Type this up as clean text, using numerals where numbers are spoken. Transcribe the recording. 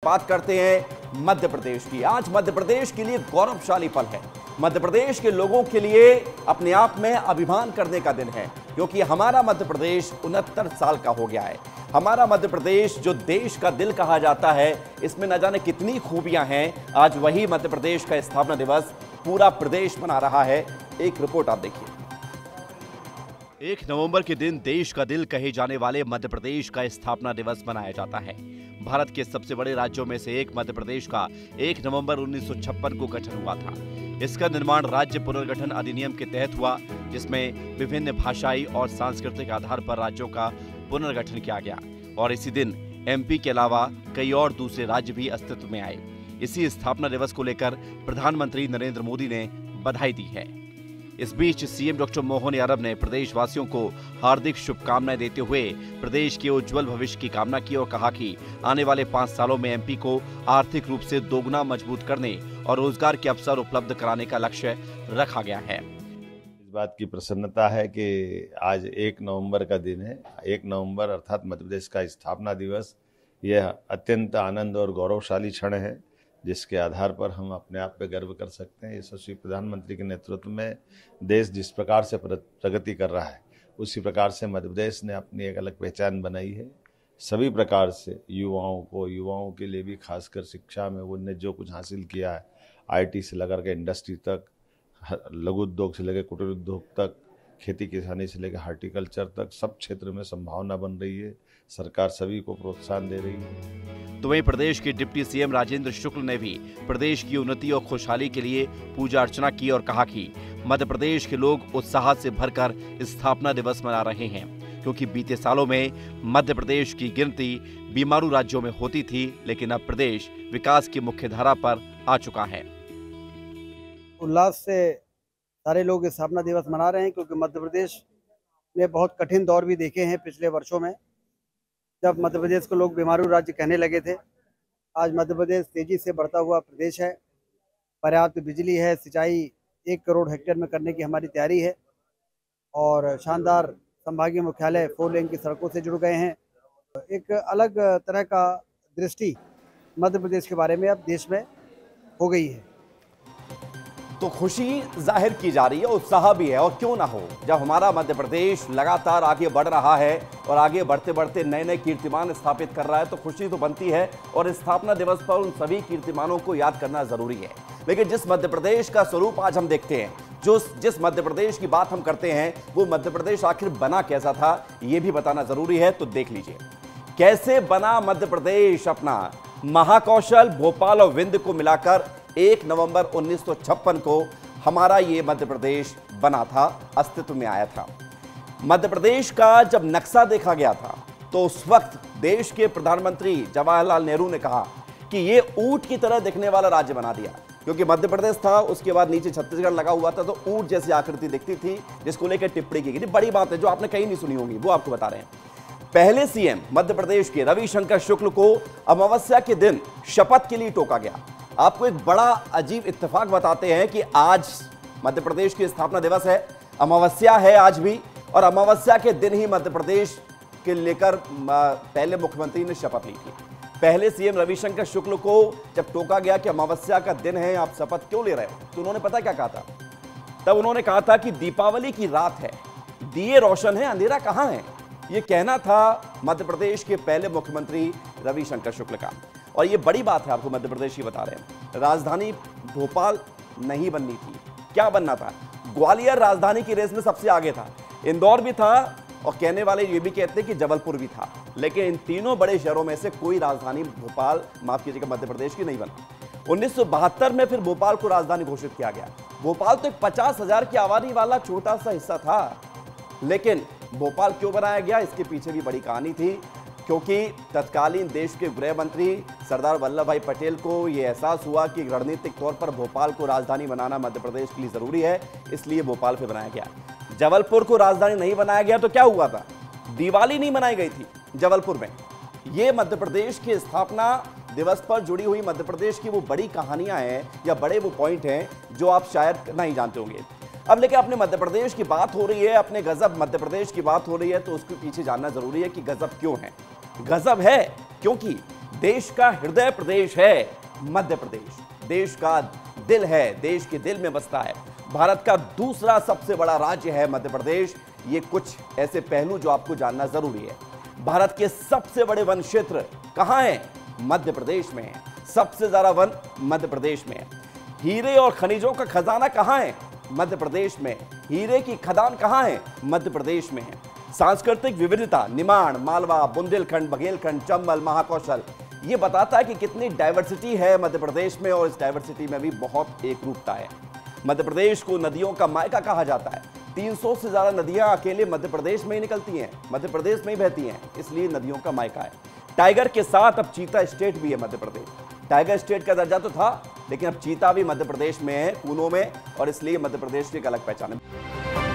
बात करते हैं मध्य प्रदेश की। आज मध्य प्रदेश के लिए गौरवशाली पल है। मध्य प्रदेश के लोगों के लिए अपने आप में अभिमान करने का दिन है, क्योंकि हमारा मध्य प्रदेश 69 साल का हो गया है। हमारा मध्य प्रदेश जो देश का दिल कहा जाता है, इसमें न जाने कितनी खूबियां हैं। आज वही मध्य प्रदेश का स्थापना दिवस पूरा प्रदेश मना रहा है। एक रिपोर्ट आप देखिए। 1 नवंबर के दिन देश का दिल कहे जाने वाले मध्य प्रदेश का स्थापना दिवस मनाया जाता है। भारत के सबसे बड़े राज्यों में से एक मध्य प्रदेश का 1 नवंबर 1956 को गठन हुआ था। इसका निर्माण राज्य पुनर्गठन अधिनियम के तहत हुआ, जिसमें विभिन्न भाषाई और सांस्कृतिक आधार पर राज्यों का पुनर्गठन किया गया और इसी दिन एमपी के अलावा कई और दूसरे राज्य भी अस्तित्व में आए। इसी स्थापना दिवस को लेकर प्रधानमंत्री नरेंद्र मोदी ने बधाई दी है। इस बीच सीएम डॉक्टर मोहन यादव ने प्रदेशवासियों को हार्दिक शुभकामनाएं देते हुए प्रदेश के उज्जवल भविष्य की कामना की और कहा कि आने वाले 5 सालों में एमपी को आर्थिक रूप से दोगुना मजबूत करने और रोजगार के अवसर उपलब्ध कराने का लक्ष्य रखा गया है। इस बात की प्रसन्नता है कि आज 1 नवंबर का दिन है। 1 नवंबर अर्थात मध्य प्रदेश का स्थापना दिवस। यह अत्यंत आनंद और गौरवशाली क्षण है, जिसके आधार पर हम अपने आप पे गर्व कर सकते हैं। यशस्वी प्रधानमंत्री के नेतृत्व में देश जिस प्रकार से प्रगति कर रहा है, उसी प्रकार से मध्य प्रदेश ने अपनी एक अलग पहचान बनाई है। सभी प्रकार से युवाओं के लिए भी, खासकर शिक्षा में उन्होंने जो कुछ हासिल किया है, आईटी से लेकर के इंडस्ट्री तक, लघु उद्योग से लेकर कुटीर उद्योग तक, खेती किसानी से लेकर हार्टिकल्चर तक, सब क्षेत्र में संभावना बन रही है। सरकार सभी को प्रोत्साहन दे रही है। तो वहीं प्रदेश के डिप्टी सीएम राजेंद्र शुक्ल ने भी प्रदेश की उन्नति और खुशहाली के लिए पूजा अर्चना की और कहा कि मध्य प्रदेश के लोग उत्साह से भरकर स्थापना दिवस मना रहे हैं, क्योंकि बीते सालों में मध्य प्रदेश की गिनती बीमारू राज्यों में होती थी, लेकिन अब प्रदेश विकास की मुख्य धारा पर आ चुका है। उल्लास से सारे लोग स्थापना दिवस मना रहे हैं, क्योंकि मध्य प्रदेश ने बहुत कठिन दौर भी देखे हैं पिछले वर्षों में, जब मध्य प्रदेश को लोग बीमारू राज्य कहने लगे थे। आज मध्य प्रदेश तेजी से बढ़ता हुआ प्रदेश है। पर्याप्त बिजली है, सिंचाई 1 करोड़ हेक्टेयर में करने की हमारी तैयारी है और शानदार संभागीय मुख्यालय 4 लेन की सड़कों से जुड़ गए हैं। एक अलग तरह का दृष्टि मध्य प्रदेश के बारे में अब देश में हो गई है। तो खुशी जाहिर की जा रही है, उत्साह भी है, और क्यों ना हो। जब हमारा मध्य प्रदेश लगातार आगे बढ़ रहा है और आगे बढ़ते बढ़ते नए नए कीर्तिमान स्थापित कर रहा है, तो खुशी तो बनती है। और स्थापना दिवस पर उन सभी कीर्तिमानों को याद करना जरूरी है। लेकिन जिस मध्य प्रदेश का स्वरूप आज हम देखते हैं, जिस मध्य प्रदेश की बात हम करते हैं, वो मध्य प्रदेश आखिर बना कैसा था, ये भी बताना जरूरी है। तो देख लीजिए कैसे बना मध्य प्रदेश अपना। महाकौशल, भोपाल और विंध्य को मिलाकर 1 नवंबर 1956 को हमारा ये मध्य प्रदेश बना था, अस्तित्व में आया था। मध्य प्रदेश का जब नक्शा देखा गया था, तो उस वक्त देश के प्रधानमंत्री जवाहरलाल नेहरू ने कहा कि ये ऊंट की तरह दिखने वाला राज्य बना दिया, क्योंकि मध्य प्रदेश था, उसके बाद नीचे छत्तीसगढ़ लगा हुआ था, तो ऊंट जैसी आकृति दिखती थी, जिसको लेकर टिप्पणी की गई। बड़ी बात है जो आपने कहीं नहीं सुनी होगी, वो आपको बता रहे हैं। पहले सीएम मध्य प्रदेश के रविशंकर शुक्ल को अमावस्या के दिन शपथ के लिए टोका गया। आपको एक बड़ा अजीब इत्तेफाक बताते हैं कि आज मध्य प्रदेश की स्थापना दिवस है, अमावस्या है आज भी, और अमावस्या के दिन ही मध्य प्रदेश के लेकर पहले मुख्यमंत्री ने शपथ ली थी। पहले सीएम रविशंकर शुक्ल को जब टोका गया कि अमावस्या का दिन है, आप शपथ क्यों ले रहे हो, तो उन्होंने पता क्या कहा था? तब उन्होंने कहा था कि दीपावली की रात है, दिए रोशन है, अंधेरा कहां है। ये कहना था मध्य प्रदेश के पहले मुख्यमंत्री रविशंकर शुक्ल का। और ये बड़ी बात है, आपको मध्य प्रदेश की बता रहे हैं। राजधानी भोपाल नहीं बननी थी, क्या बनना था? ग्वालियर राजधानी की रेस में सबसे आगे था, इंदौर भी था, और कहने वाले ये भी कहते हैं कि जबलपुर भी था। लेकिन इन तीनों बड़े शहरों में से कोई राजधानी भोपाल, माफ कीजिएगा, मध्य प्रदेश की नहीं बना। 1972 में फिर भोपाल को राजधानी घोषित किया गया। भोपाल तो एक 50,000 की आबादी वाला छोटा सा हिस्सा था, लेकिन भोपाल क्यों बनाया गया, इसके पीछे भी बड़ी कहानी थी। क्योंकि तत्कालीन देश के गृह मंत्री सरदार वल्लभ भाई पटेल को यह एहसास हुआ कि रणनीतिक तौर पर भोपाल को राजधानी बनाना मध्य प्रदेश के लिए जरूरी है, इसलिए भोपाल पे बनाया गया। जबलपुर को राजधानी नहीं बनाया गया तो क्या हुआ था? दिवाली नहीं मनाई गई थी जबलपुर में। ये मध्य प्रदेश के स्थापना दिवस पर जुड़ी हुई मध्य प्रदेश की वो बड़ी कहानियां हैं या बड़े वो पॉइंट हैं जो आप शायद नहीं जानते होंगे। अब लेकिन अपने मध्य प्रदेश की बात हो रही है, अपने गजब मध्य प्रदेश की बात हो रही है, तो उसके पीछे जानना जरूरी है कि गजब क्यों है। गजब है क्योंकि देश का हृदय प्रदेश है मध्य प्रदेश, देश का दिल है, देश के दिल में बसता है। भारत का दूसरा सबसे बड़ा राज्य है मध्य प्रदेश। ये कुछ ऐसे पहलू जो आपको जानना जरूरी है। भारत के सबसे बड़े वन क्षेत्र कहां हैं? मध्य प्रदेश में है। सबसे ज्यादा वन मध्य प्रदेश में है। हीरे और खनिजों का खजाना कहां है? मध्य प्रदेश में। हीरे की खदान कहां है? मध्य प्रदेश में है। सांस्कृतिक विविधता निमाड़, मालवा, बुंदेलखंड, बघेलखंड, चंबल, महाकौशल, ये बताता है कि कितनी डाइवर्सिटी है मध्य प्रदेश में, और इस डाइवर्सिटी में भी बहुत एकरूपता है। मध्य प्रदेश को नदियों का मायका कहा जाता है। 300 से ज्यादा नदियां अकेले मध्य प्रदेश में ही निकलती हैं, मध्य प्रदेश में ही बहती हैं, इसलिए नदियों का मायका है। टाइगर के साथ अब चीता स्टेट भी है मध्य प्रदेश। टाइगर स्टेट का दर्जा तो था, लेकिन अब चीता भी मध्य प्रदेश में है, कूनों में, और इसलिए मध्य प्रदेश की एक अलग पहचान है।